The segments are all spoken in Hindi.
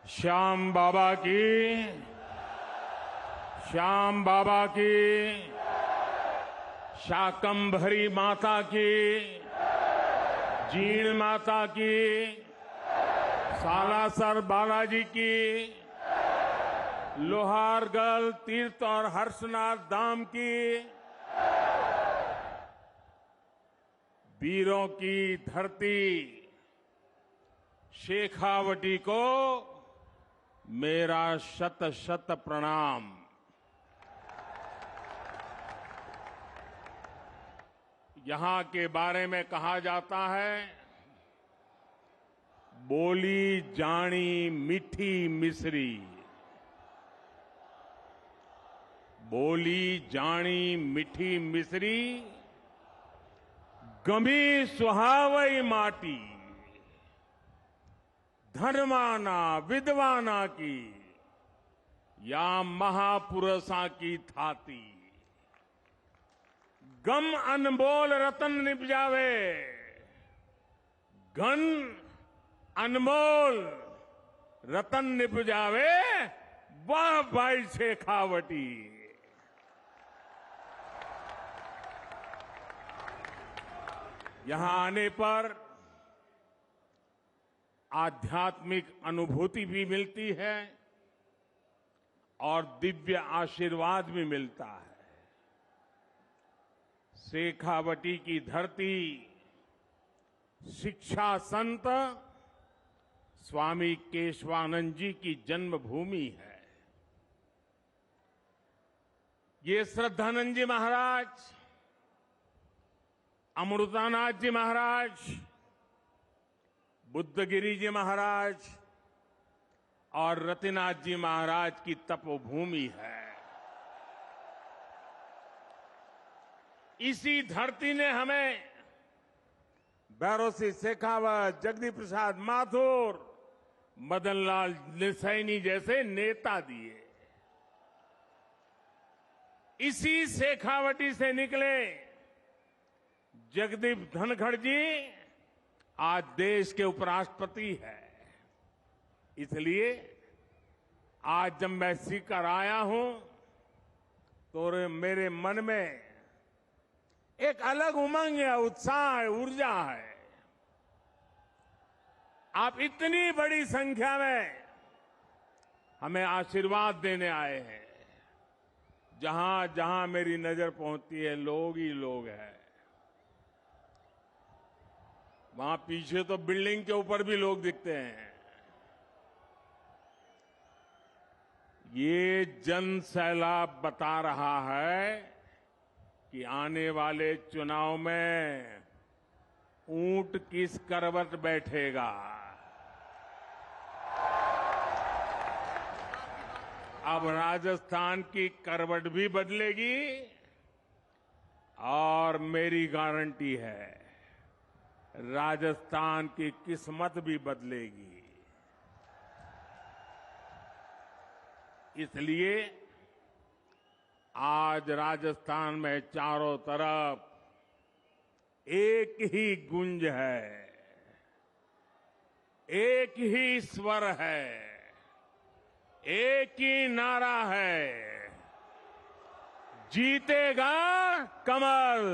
श्याम बाबा की, श्याम बाबा की, शाकंभरी माता की, जीण माता की, सालासर बालाजी की, लोहारगढ़ तीर्थ और हर्षनाथ धाम की, वीरों की धरती शेखावटी को मेरा शत शत प्रणाम। यहां के बारे में कहा जाता है, बोली जानी मीठी मिश्री, बोली जानी मीठी मिश्री, गमी सुहावई माटी, धर्माना विद्वाना की, या महापुरुषा की थाती, गम अनमोल रतन निपजावे, घन अनमोल रतन निपजावे, वाह भाई शेखावटी। यहां आने पर आध्यात्मिक अनुभूति भी मिलती है और दिव्य आशीर्वाद भी मिलता है। शेखावटी की धरती शिक्षा संत स्वामी केशवानंद जी की जन्मभूमि है। ये श्रद्धानंद जी महाराज, अमृतानाथ जी महाराज, बुद्धगिरी जी महाराज और रतिनाथ जी महाराज की तपोभूमि है। इसी धरती ने हमें भैरव सिंह शेखावत, जगदीश प्रसाद माथुर, मदनलाल सैनी जैसे नेता दिए। इसी शेखावटी से निकले जगदीप धनखड़ जी आज देश के उपराष्ट्रपति हैं। इसलिए आज जब मैं सीकर आया हूं तो मेरे मन में एक अलग उमंग है, उत्साह है, ऊर्जा है। आप इतनी बड़ी संख्या में हमें आशीर्वाद देने आए हैं। जहां जहां मेरी नजर पहुंचती है, लोग ही लोग हैं। वहां पीछे तो बिल्डिंग के ऊपर भी लोग दिखते हैं। ये जन सैलाब बता रहा है कि आने वाले चुनाव में ऊंट किस करवट बैठेगा। अब राजस्थान की करवट भी बदलेगी और मेरी गारंटी है राजस्थान की किस्मत भी बदलेगी। इसलिए आज राजस्थान में चारों तरफ एक ही गूंज है, एक ही स्वर है, एक ही नारा है, जीतेगा कमल,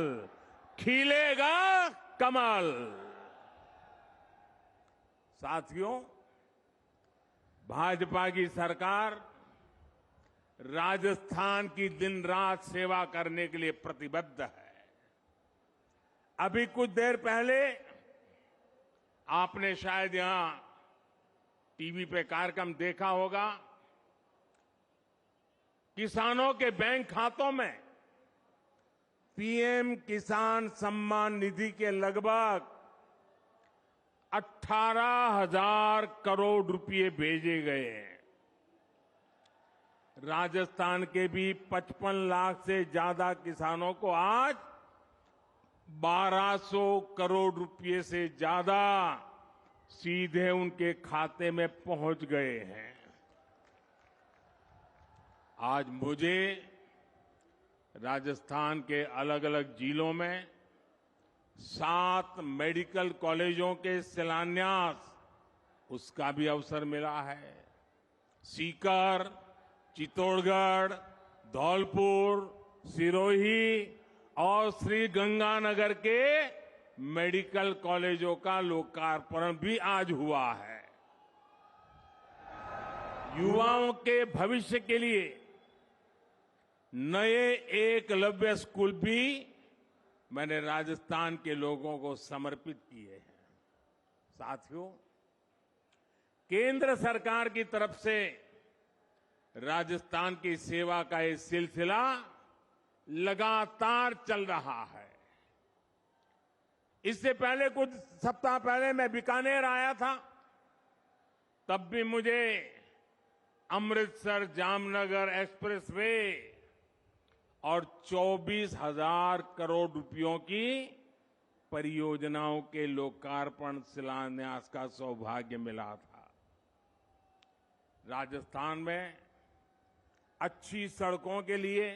खिलेगा कमल। साथियों, भाजपा की सरकार राजस्थान की दिन रात सेवा करने के लिए प्रतिबद्ध है। अभी कुछ देर पहले आपने शायद यहां टीवी पे कार्यक्रम देखा होगा। किसानों के बैंक खातों में पीएम किसान सम्मान निधि के लगभग 18,000 करोड़ रुपए भेजे गए हैं। राजस्थान के भी 55 लाख से ज्यादा किसानों को आज 1200 करोड़ रुपए से ज्यादा सीधे उनके खाते में पहुंच गए हैं। आज मुझे राजस्थान के अलग अलग जिलों में 7 मेडिकल कॉलेजों के शिलान्यास उसका भी अवसर मिला है। सीकर, चित्तौड़गढ़, धौलपुर, सिरोही और श्री गंगानगर के मेडिकल कॉलेजों का लोकार्पण भी आज हुआ है। युवाओं के भविष्य के लिए नए एकलव्य स्कूल भी मैंने राजस्थान के लोगों को समर्पित किए हैं। साथियों, केंद्र सरकार की तरफ से राजस्थान की सेवा का ये सिलसिला लगातार चल रहा है। इससे पहले कुछ सप्ताह पहले मैं बीकानेर आया था, तब भी मुझे अमृतसर जामनगर एक्सप्रेसवे और 24,000 करोड़ रुपयों की परियोजनाओं के लोकार्पण शिलान्यास का सौभाग्य मिला था। राजस्थान में अच्छी सड़कों के लिए,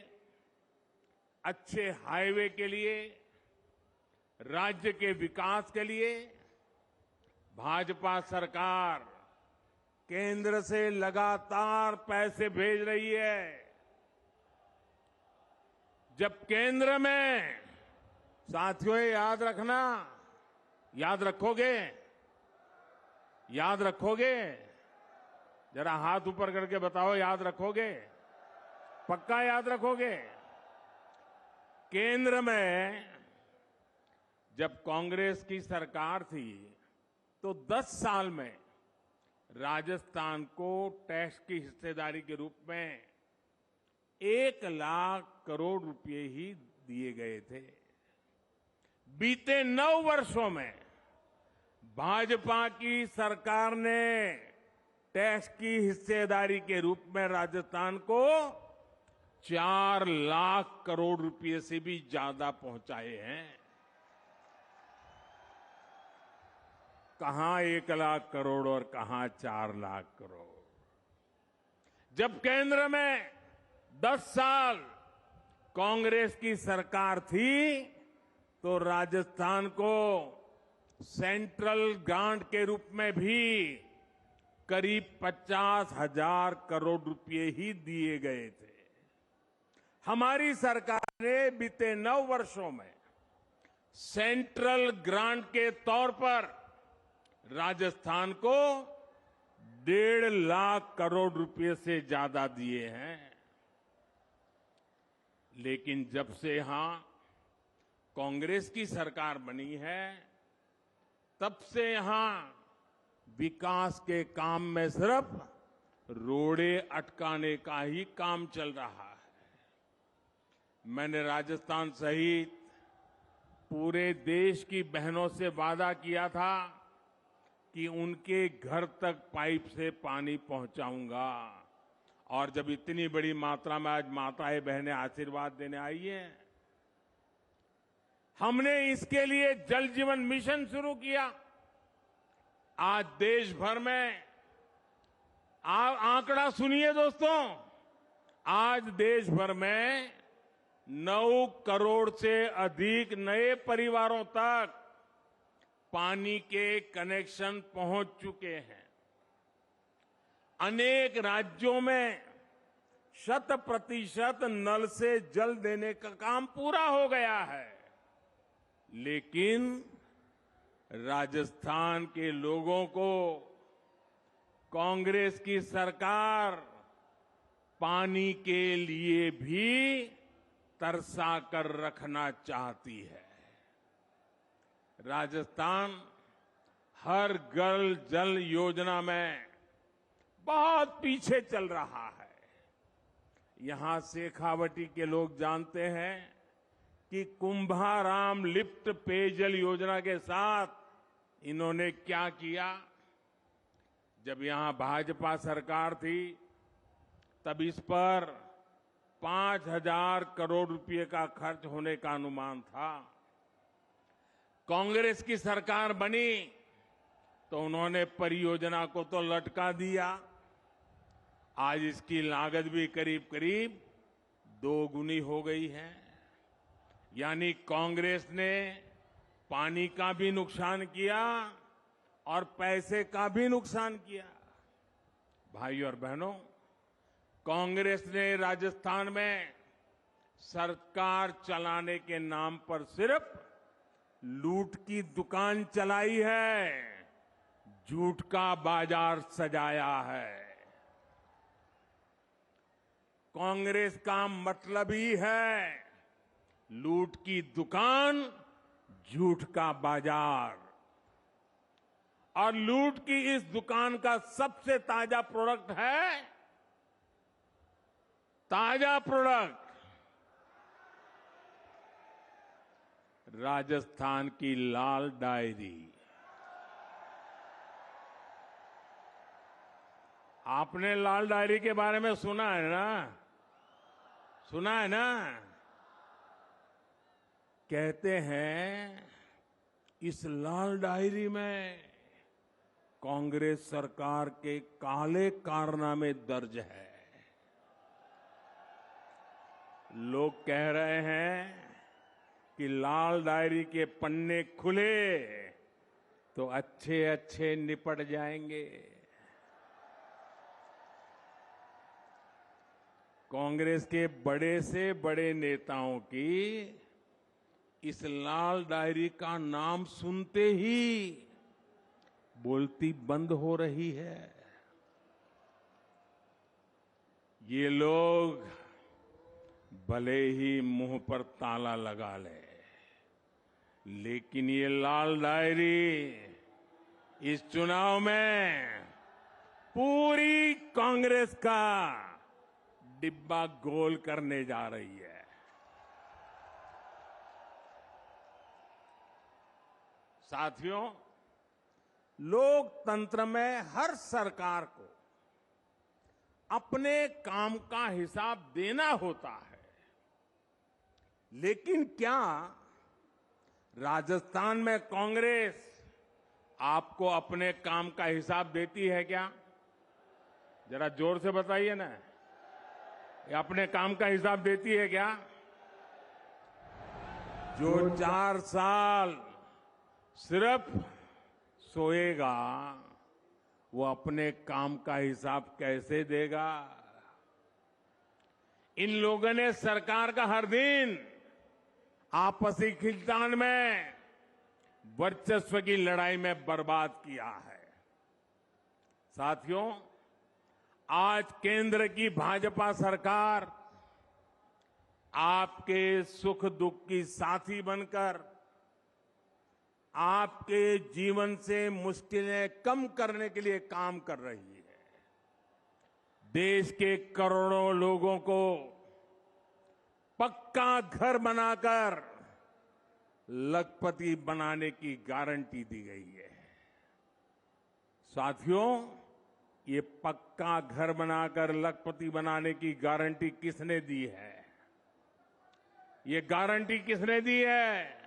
अच्छे हाईवे के लिए, राज्य के विकास के लिए भाजपा सरकार केंद्र से लगातार पैसे भेज रही है। जब केंद्र में, साथियों याद रखना, याद रखोगे? याद रखोगे? जरा हाथ ऊपर करके बताओ, याद रखोगे? पक्का याद रखोगे? केंद्र में जब कांग्रेस की सरकार थी तो 10 साल में राजस्थान को टैक्स की हिस्सेदारी के रूप में 1 लाख करोड़ रुपए ही दिए गए थे। बीते 9 वर्षों में भाजपा की सरकार ने टैक्स की हिस्सेदारी के रूप में राजस्थान को 4 लाख करोड़ रुपए से भी ज्यादा पहुंचाए हैं। कहां 1 लाख करोड़ और कहां 4 लाख करोड़। जब केंद्र में 10 साल कांग्रेस की सरकार थी तो राजस्थान को सेंट्रल ग्रांट के रूप में भी करीब 50,000 करोड़ रुपए ही दिए गए थे। हमारी सरकार ने बीते 9 वर्षों में सेंट्रल ग्रांट के तौर पर राजस्थान को 1.5 लाख करोड़ रुपए से ज्यादा दिए हैं। लेकिन जब से यहां कांग्रेस की सरकार बनी है, तब से यहां विकास के काम में सिर्फ रोड़े अटकाने का ही काम चल रहा है। मैंने राजस्थान सहित पूरे देश की बहनों से वादा किया था कि उनके घर तक पाइप से पानी पहुंचाऊंगा, और जब इतनी बड़ी मात्रा में आज माताएं बहनें आशीर्वाद देने आई हैं, हमने इसके लिए जल जीवन मिशन शुरू किया। आज देश भर में आंकड़ा सुनिए दोस्तों, आज देश भर में 9 करोड़ से अधिक नए परिवारों तक पानी के कनेक्शन पहुंच चुके हैं। अनेक राज्यों में 100% नल से जल देने का काम पूरा हो गया है। लेकिन राजस्थान के लोगों को कांग्रेस की सरकार पानी के लिए भी तरसा कर रखना चाहती है। राजस्थान हर घर जल योजना में बहुत पीछे चल रहा है। यहां शेखावटी के लोग जानते हैं कि कुंभाराम लिफ्ट पेयजल योजना के साथ इन्होंने क्या किया। जब यहां भाजपा सरकार थी तब इस पर 5,000 करोड़ रुपए का खर्च होने का अनुमान था। कांग्रेस की सरकार बनी तो उन्होंने परियोजना को तो लटका दिया। आज इसकी लागत भी करीब करीब 2 गुनी हो गई है। यानी कांग्रेस ने पानी का भी नुकसान किया और पैसे का भी नुकसान किया। भाइयों और बहनों, कांग्रेस ने राजस्थान में सरकार चलाने के नाम पर सिर्फ लूट की दुकान चलाई है, झूठ का बाजार सजाया है। कांग्रेस का मतलब ही है लूट की दुकान, झूठ का बाजार। और लूट की इस दुकान का सबसे ताजा प्रोडक्ट है, ताजा प्रोडक्ट राजस्थान की लाल डायरी। आपने लाल डायरी के बारे में सुना है ना? सुना है ना? कहते हैं इस लाल डायरी में कांग्रेस सरकार के काले कारनामे दर्ज है। लोग कह रहे हैं कि लाल डायरी के पन्ने खुले तो अच्छे अच्छे निपट जाएंगे। कांग्रेस के बड़े से बड़े नेताओं की इस लाल डायरी का नाम सुनते ही बोलती बंद हो रही है। ये लोग भले ही मुंह पर ताला लगा ले, लेकिन ये लाल डायरी इस चुनाव में पूरी कांग्रेस का डिब्बा गोल करने जा रही है। साथियों, लोकतंत्र में हर सरकार को अपने काम का हिसाब देना होता है, लेकिन क्या राजस्थान में कांग्रेस आपको अपने काम का हिसाब देती है क्या? जरा जोर से बताइए ना, ये अपने काम का हिसाब देती है क्या? जो 4 साल सिर्फ सोएगा वो अपने काम का हिसाब कैसे देगा? इन लोगों ने सरकार का हर दिन आपसी खींचतान में वर्चस्व की लड़ाई में बर्बाद किया है। साथियों, आज केंद्र की भाजपा सरकार आपके सुख दुख की साथी बनकर आपके जीवन से मुश्किलें कम करने के लिए काम कर रही है। देश के करोड़ों लोगों को पक्का घर बनाकर लखपति बनाने की गारंटी दी गई है। साथियों, ये पक्का घर बनाकर लखपति बनाने की गारंटी किसने दी है? ये गारंटी किसने दी है?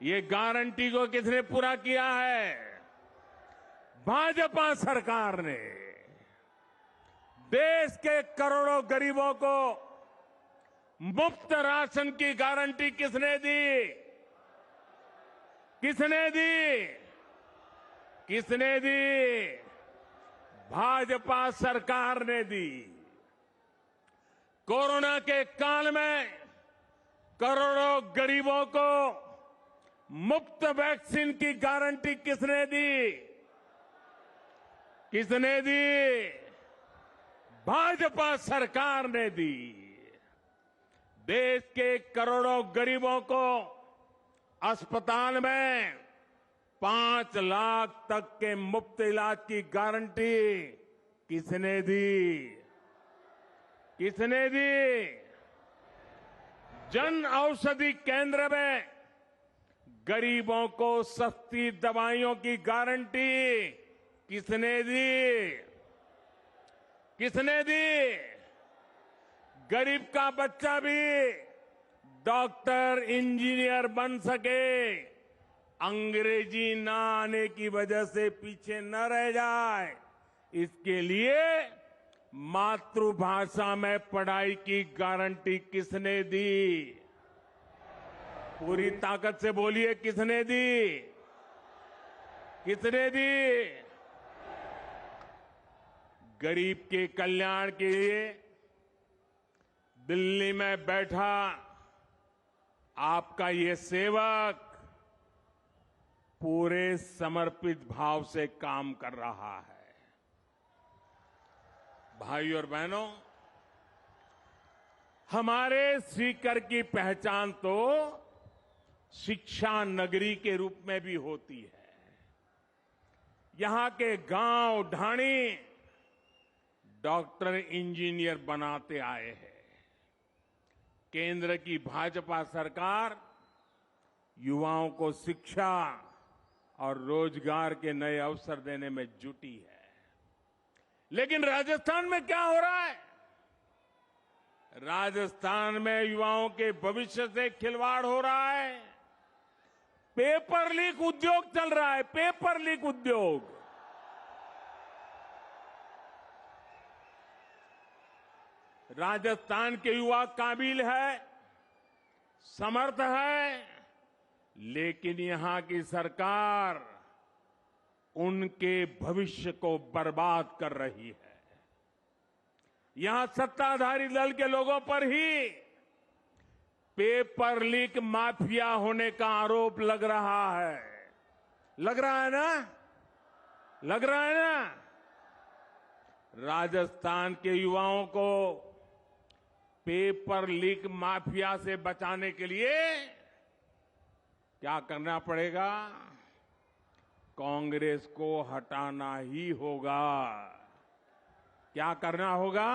ये गारंटी को किसने पूरा किया है? भाजपा सरकार ने। देश के करोड़ों गरीबों को मुफ्त राशन की गारंटी किसने दी? किसने दी? किसने दी? भाजपा सरकार ने दी। कोरोना के काल में करोड़ों गरीबों को मुफ्त वैक्सीन की गारंटी किसने दी? किसने दी? भाजपा सरकार ने दी। देश के करोड़ों गरीबों को अस्पताल में 5 लाख तक के मुफ्त इलाज की गारंटी किसने दी? किसने दी? जन औषधि केंद्र में गरीबों को सस्ती दवाइयों की गारंटी किसने दी? किसने दी? गरीब का बच्चा भी डॉक्टर, इंजीनियर बन सके, अंग्रेजी ना आने की वजह से पीछे न रह जाए, इसके लिए मातृभाषा में पढ़ाई की गारंटी किसने दी? पूरी ताकत से बोलिए, किसने दी? किसने दी? गरीब के कल्याण के लिए दिल्ली में बैठा आपका ये सेवक पूरे समर्पित भाव से काम कर रहा है। भाइयों और बहनों, हमारे सीकर की पहचान तो शिक्षा नगरी के रूप में भी होती है। यहां के गांव ढाणी डॉक्टर इंजीनियर बनाते आए हैं। केंद्र की भाजपा सरकार युवाओं को शिक्षा और रोजगार के नए अवसर देने में जुटी है। लेकिन राजस्थान में क्या हो रहा है? राजस्थान में युवाओं के भविष्य से खिलवाड़ हो रहा है। पेपर लीक उद्योग चल रहा है, पेपर लीक उद्योग। राजस्थान के युवा काबिल है, समर्थ है, लेकिन यहां की सरकार उनके भविष्य को बर्बाद कर रही है। यहां सत्ताधारी दल के लोगों पर ही पेपर लीक माफिया होने का आरोप लग रहा है। लग रहा है ना? लग रहा है ना? राजस्थान के युवाओं को पेपर लीक माफिया से बचाने के लिए क्या करना पड़ेगा? कांग्रेस को हटाना ही होगा। क्या करना होगा?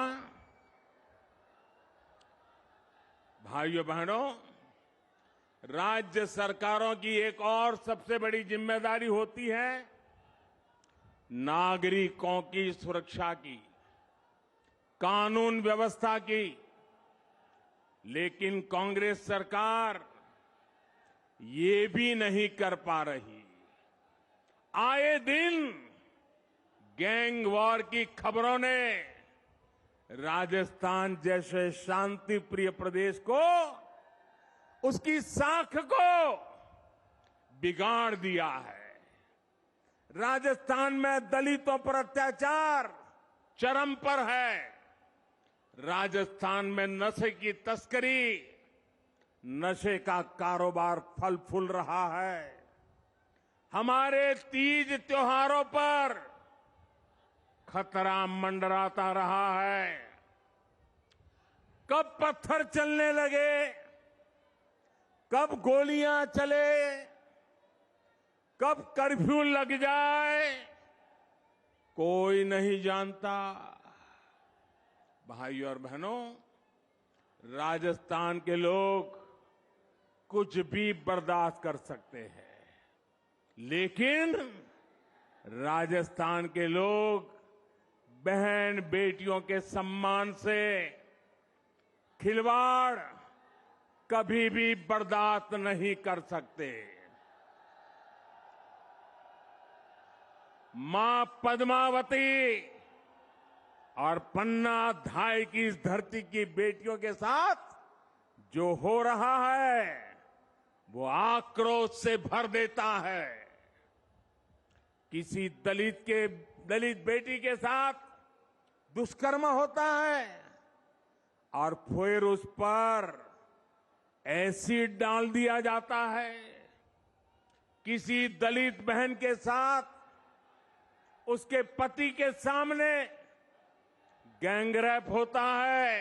भाइयों बहनों, राज्य सरकारों की एक और सबसे बड़ी जिम्मेदारी होती है नागरिकों की सुरक्षा की, कानून व्यवस्था की। लेकिन कांग्रेस सरकार ये भी नहीं कर पा रही। आए दिन गैंग वॉर की खबरों ने राजस्थान जैसे शांति प्रिय प्रदेश को, उसकी साख को बिगाड़ दिया है। राजस्थान में दलितों पर अत्याचार चरम पर है। राजस्थान में नशे की तस्करी, नशे का कारोबार फल फूल रहा है। हमारे तीज त्योहारों पर खतरा मंडराता रहा है। कब पत्थर चलने लगे, कब गोलियां चले, कब कर्फ्यू लग जाए, कोई नहीं जानता। भाइयों और बहनों, राजस्थान के लोग कुछ भी बर्दाश्त कर सकते हैं, लेकिन राजस्थान के लोग बहन बेटियों के सम्मान से खिलवाड़ कभी भी बर्दाश्त नहीं कर सकते। मां पद्मावती और पन्ना धाय की इस धरती की बेटियों के साथ जो हो रहा है वो आक्रोश से भर देता है। किसी दलित बेटी के साथ दुष्कर्म होता है और फिर उस पर एसिड डाल दिया जाता है। किसी दलित बहन के साथ उसके पति के सामने गैंगरेप होता है,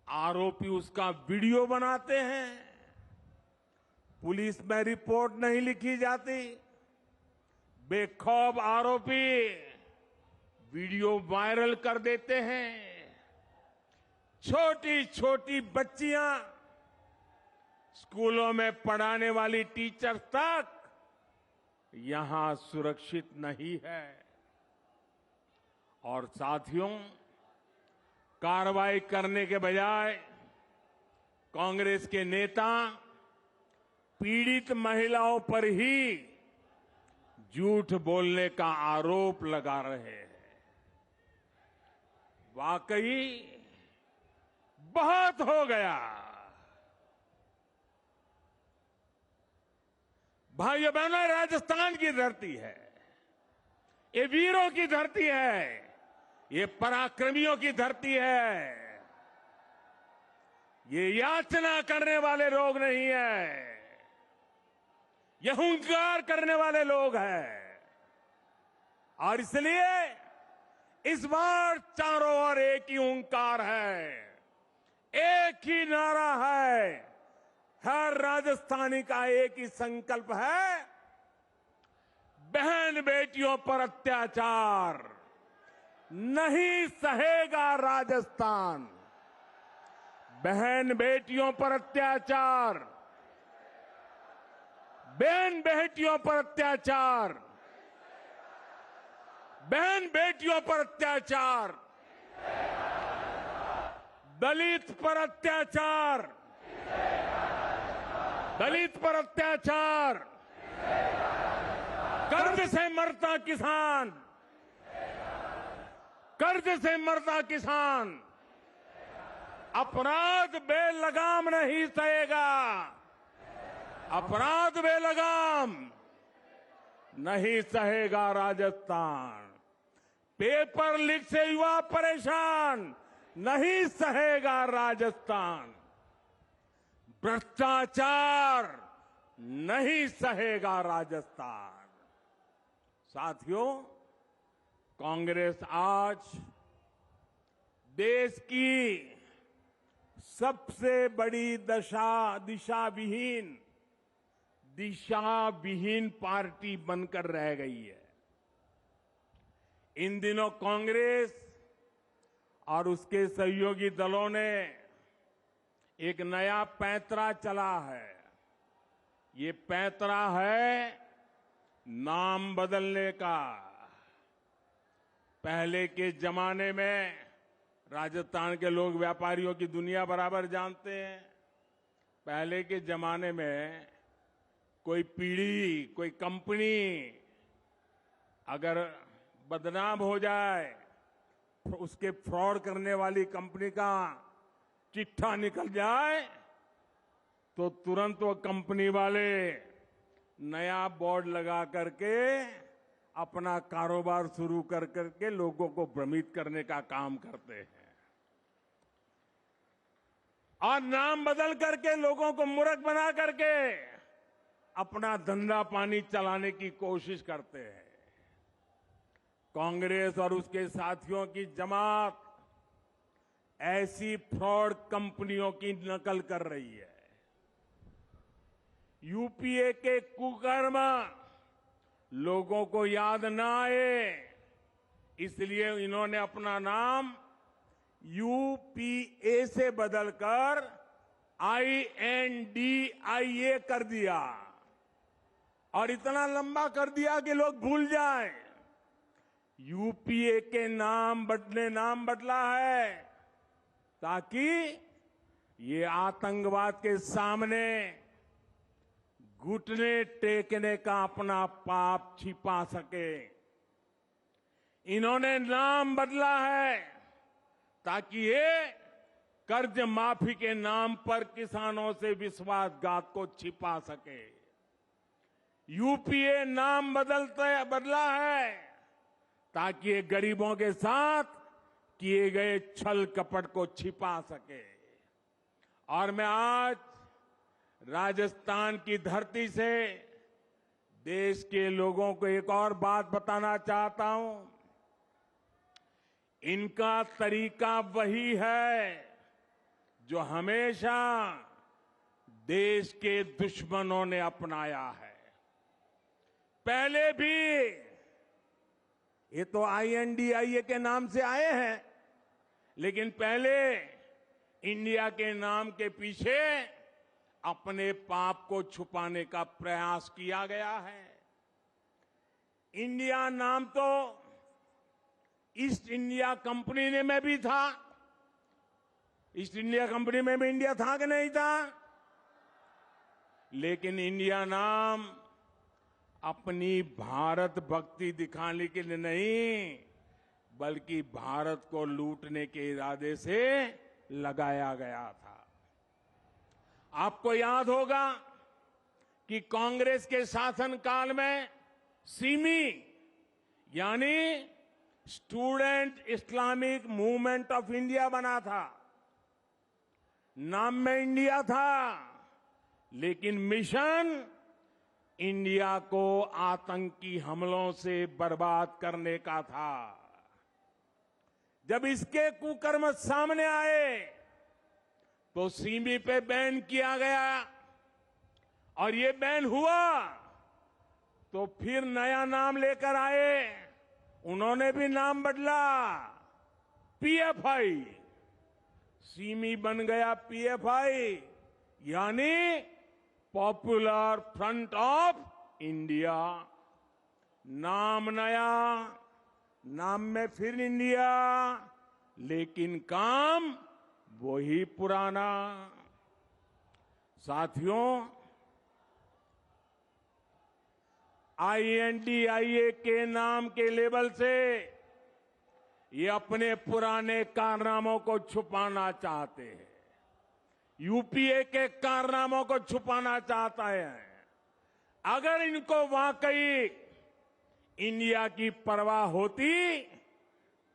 आरोपी उसका वीडियो बनाते हैं, पुलिस में रिपोर्ट नहीं लिखी जाती, बेखौफ आरोपी वीडियो वायरल कर देते हैं। छोटी छोटी बच्चियां, स्कूलों में पढ़ाने वाली टीचर तक यहां सुरक्षित नहीं है। और साथियों, कार्रवाई करने के बजाय कांग्रेस के नेता पीड़ित महिलाओं पर ही झूठ बोलने का आरोप लगा रहे हैं। वाकई बहुत हो गया। भाइयों बहनों, राजस्थान की धरती है, ये वीरों की धरती है, ये पराक्रमियों की धरती है। ये याचना करने वाले लोग नहीं है, ये हुंकार करने वाले लोग हैं। और इसलिए इस बार चारों ओर एक ही हुंकार है, एक ही नारा है, हर राजस्थानी का एक ही संकल्प है, बहन बेटियों पर अत्याचार नहीं सहेगा राजस्थान। बहन बेटियों पर अत्याचार, बहन बेटियों पर अत्याचार, बहन बेटियों पर अत्याचार, दलित पर अत्याचार, दलित पर अत्याचार, कर्ज से मरता किसान, कर्ज से मरता किसान अपराध बेलगाम नहीं सहेगा, अपराध बेलगाम नहीं सहेगा राजस्थान। पेपर लीक से युवा परेशान नहीं सहेगा राजस्थान। भ्रष्टाचार नहीं सहेगा राजस्थान। साथियों, कांग्रेस आज देश की सबसे बड़ी दिशा विहीन पार्टी बनकर रह गई है। इन दिनों कांग्रेस और उसके सहयोगी दलों ने एक नया पैंतरा चला है। ये पैंतरा है नाम बदलने का। पहले के जमाने में राजस्थान के लोग व्यापारियों की दुनिया बराबर जानते हैं। पहले के जमाने में कोई पीढ़ी, कोई कंपनी अगर बदनाम हो जाए, उसके फ्रॉड करने वाली कंपनी का चिट्ठा निकल जाए, तो तुरंत वो कंपनी वाले नया बोर्ड लगा करके अपना कारोबार शुरू कर करके लोगों को भ्रमित करने का काम करते हैं और नाम बदल करके लोगों को मूर्ख बना करके अपना धंधा पानी चलाने की कोशिश करते हैं। कांग्रेस और उसके साथियों की जमात ऐसी फ्रॉड कंपनियों की नकल कर रही है। यूपीए के कुकर्म लोगों को याद ना आए, इसलिए इन्होंने अपना नाम यूपीए से बदलकर INDIA कर दिया और इतना लंबा कर दिया कि लोग भूल जाएं। यूपीए के नाम बदला है ताकि ये आतंकवाद के सामने घुटने टेकने का अपना पाप छिपा सके। इन्होंने नाम बदला है ताकि ये कर्ज माफी के नाम पर किसानों से विश्वासघात को छिपा सके। यूपीए नाम बदला है ताकि ये गरीबों के साथ किए गए छल कपट को छिपा सके। और मैं आज राजस्थान की धरती से देश के लोगों को एक और बात बताना चाहता हूं। इनका तरीका वही है जो हमेशा देश के दुश्मनों ने अपनाया है। पहले भी ये तो INDIA के नाम से आए हैं, लेकिन पहले इंडिया के नाम के पीछे अपने पाप को छुपाने का प्रयास किया गया है। इंडिया नाम तो ईस्ट इंडिया कंपनी में भी था। ईस्ट इंडिया कंपनी में भी इंडिया था कि नहीं था? लेकिन इंडिया नाम अपनी भारत भक्ति दिखाने के लिए नहीं, बल्कि भारत को लूटने के इरादे से लगाया गया था। आपको याद होगा कि कांग्रेस के शासनकाल में सिमी यानी student Islamic movement of India बना था। नाम में इंडिया था, लेकिन मिशन इंडिया को आतंकी हमलों से बर्बाद करने का था। जब इसके कुकर्म सामने आए तो सीमी पे बैन किया गया, और ये बैन हुआ तो फिर नया नाम लेकर आए। उन्होंने भी नाम बदला, पीएफआई। सीमी बन गया पीएफआई, यानी पॉपुलर फ्रंट ऑफ इंडिया। नाम नया, नाम में फिर इंडिया, लेकिन काम वही पुराना। साथियों, INDIA के नाम के लेबल से ये अपने पुराने कारनामों को छुपाना चाहते हैं। यूपीए के कारनामों को छुपाना चाहता है। अगर इनको वाकई इंडिया की परवाह होती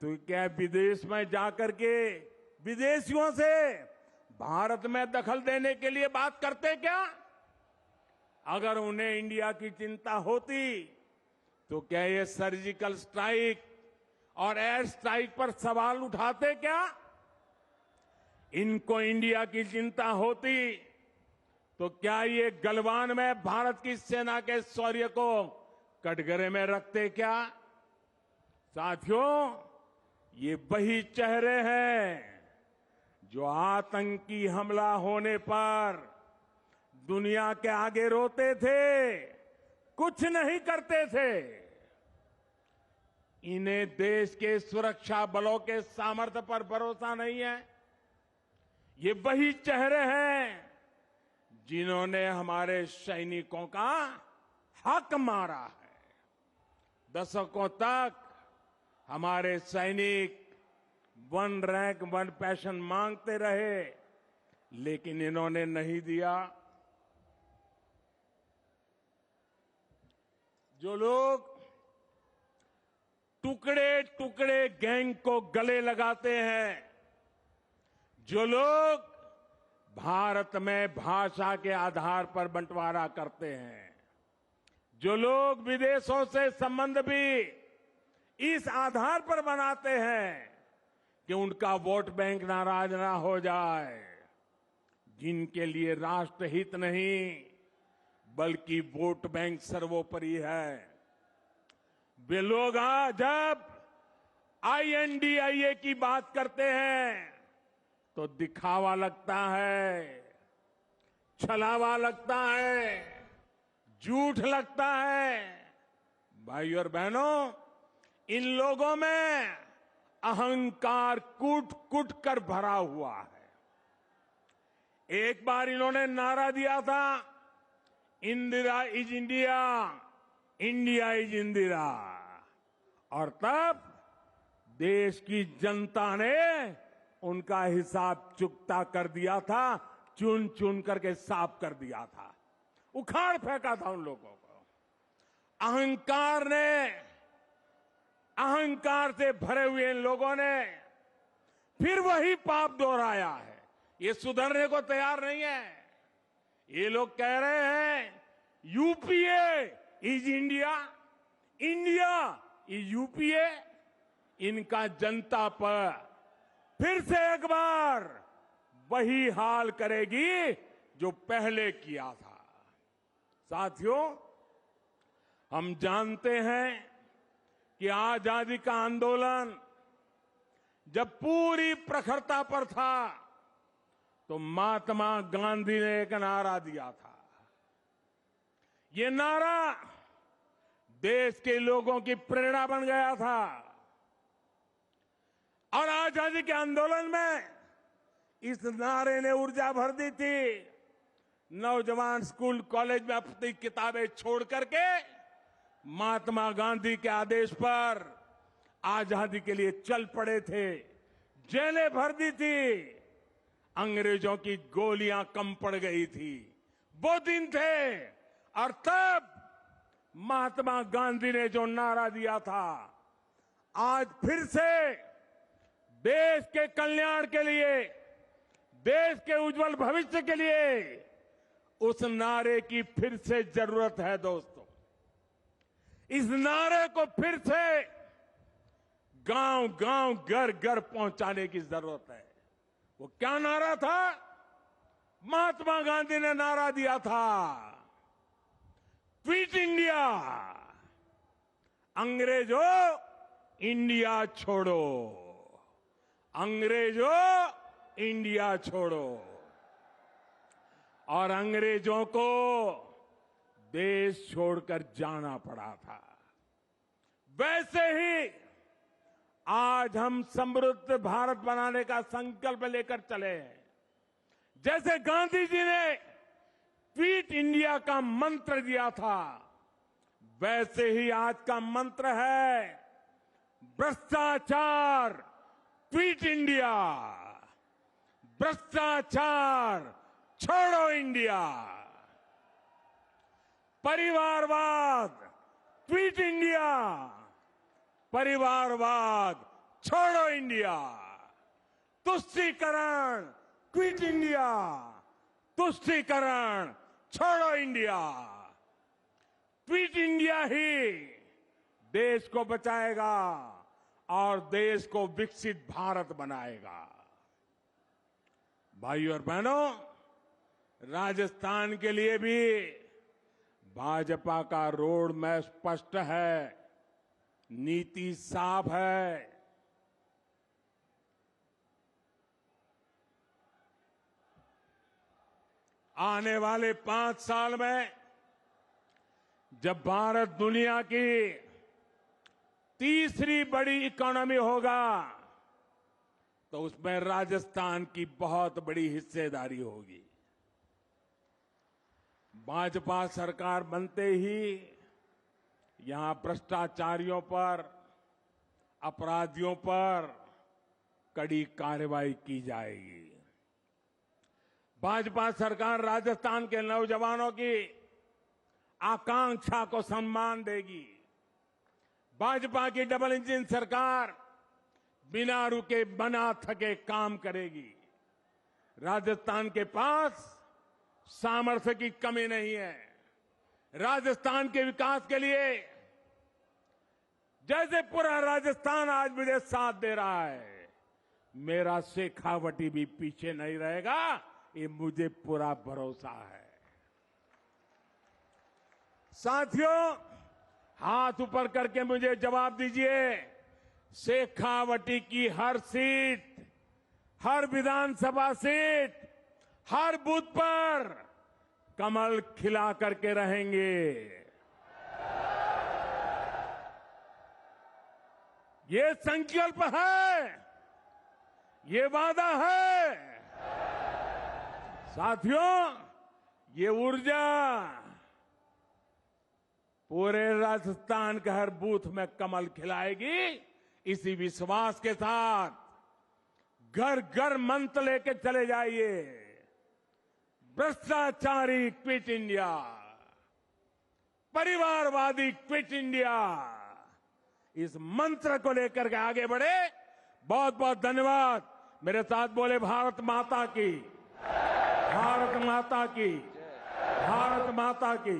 तो क्या विदेश में जाकर के विदेशियों से भारत में दखल देने के लिए बात करते क्या? अगर उन्हें इंडिया की चिंता होती तो क्या ये सर्जिकल स्ट्राइक और एयर स्ट्राइक पर सवाल उठाते क्या? इनको इंडिया की चिंता होती तो क्या ये गलवान में भारत की सेना के शौर्य को कटघरे में रखते क्या? साथियों, ये वही चेहरे हैं जो आतंकी हमला होने पर दुनिया के आगे रोते थे, कुछ नहीं करते थे। इन्हें देश के सुरक्षा बलों के सामर्थ्य पर भरोसा नहीं है। ये वही चेहरे हैं जिन्होंने हमारे सैनिकों का हक मारा है। दशकों तक हमारे सैनिक वन रैंक वन पेंशन मांगते रहे, लेकिन इन्होंने नहीं दिया। जो लोग टुकड़े टुकड़े गैंग को गले लगाते हैं, जो लोग भारत में भाषा के आधार पर बंटवारा करते हैं, जो लोग विदेशों से संबंध भी इस आधार पर बनाते हैं कि उनका वोट बैंक नाराज ना हो जाए, जिनके लिए राष्ट्रहित नहीं बल्कि वोट बैंक सर्वोपरि है, वे लोग जब INDIA की बात करते हैं तो दिखावा लगता है, छलावा लगता है, झूठ लगता है। भाई और बहनों, इन लोगों में अहंकार कूट कूट कर भरा हुआ है। एक बार इन्होंने नारा दिया था, Indira is India, India is Indira, और तब देश की जनता ने उनका हिसाब चुकता कर दिया था, चुन चुन करके साफ कर दिया था, उखाड़ फेंका था उन लोगों को। अहंकार से भरे हुए इन लोगों ने फिर वही पाप दोहराया है। ये सुधरने को तैयार नहीं है। ये लोग कह रहे हैं UPA is India, India is UPA. इनका जनता पर फिर से एक बार वही हाल करेगी जो पहले किया था। साथियों, हम जानते हैं कि आजादी का आंदोलन जब पूरी प्रखरता पर था तो महात्मा गांधी ने एक नारा दिया था। ये नारा देश के लोगों की प्रेरणा बन गया था, और आजादी के आंदोलन में इस नारे ने ऊर्जा भर दी थी। नौजवान स्कूल कॉलेज में अपनी किताबें छोड़ करके महात्मा गांधी के आदेश पर आजादी के लिए चल पड़े थे। जेलें भर दी थी, अंग्रेजों की गोलियां कम पड़ गई थी। वो दिन थे, और तब महात्मा गांधी ने जो नारा दिया था, आज फिर से देश के कल्याण के लिए, देश के उज्जवल भविष्य के लिए उस नारे की फिर से जरूरत है दोस्तों। इस नारे को फिर से गांव गांव, घर घर पहुंचाने की जरूरत है। वो क्या नारा था? महात्मा गांधी ने नारा दिया था, क्विट इंडिया, अंग्रेजों इंडिया छोड़ो, अंग्रेजों इंडिया छोड़ो। और अंग्रेजों को देश छोड़कर जाना पड़ा था। वैसे ही आज हम समृद्ध भारत बनाने का संकल्प लेकर चले हैं। जैसे गांधी जी ने क्विट इंडिया का मंत्र दिया था, वैसे ही आज का मंत्र है भ्रष्टाचार क्विट इंडिया, भ्रष्टाचार छोड़ो इंडिया, परिवारवाद क्विट इंडिया, परिवारवाद छोड़ो इंडिया, तुष्टीकरण क्विट इंडिया, तुष्टीकरण छोड़ो इंडिया। क्विट इंडिया ही देश को बचाएगा और देश को विकसित भारत बनाएगा। भाइयों और बहनों, राजस्थान के लिए भी भाजपा का रोड मैप स्पष्ट है, नीति साफ है। आने वाले 5 साल में जब भारत दुनिया की तीसरी बड़ी इकोनॉमी होगा, तो उसमें राजस्थान की बहुत बड़ी हिस्सेदारी होगी। भाजपा सरकार बनते ही यहां भ्रष्टाचारियों पर, अपराधियों पर कड़ी कार्रवाई की जाएगी। भाजपा सरकार राजस्थान के नौजवानों की आकांक्षा को सम्मान देगी। भाजपा की डबल इंजन सरकार बिना रुके बिना थके काम करेगी। राजस्थान के पास सामर्थ्य की कमी नहीं है। राजस्थान के विकास के लिए जैसे पूरा राजस्थान आज मुझे साथ दे रहा है, मेरा शेखावटी भी पीछे नहीं रहेगा, ये मुझे पूरा भरोसा है। साथियों, हाथ ऊपर करके मुझे जवाब दीजिए, शेखावटी की हर सीट, हर विधानसभा सीट, हर बूथ पर कमल खिला करके रहेंगे। ये संकल्प है, ये वादा है। साथियों, ये ऊर्जा पूरे राजस्थान के हर बूथ में कमल खिलाएगी। इसी विश्वास के साथ घर घर मंत्र लेके चले जाइए, भ्रष्टाचारी क्विट इंडिया, परिवारवादी क्विट इंडिया। इस मंत्र को लेकर के आगे बढ़े। बहुत बहुत धन्यवाद। मेरे साथ बोले भारत माता की, भारत माता की, भारत माता की।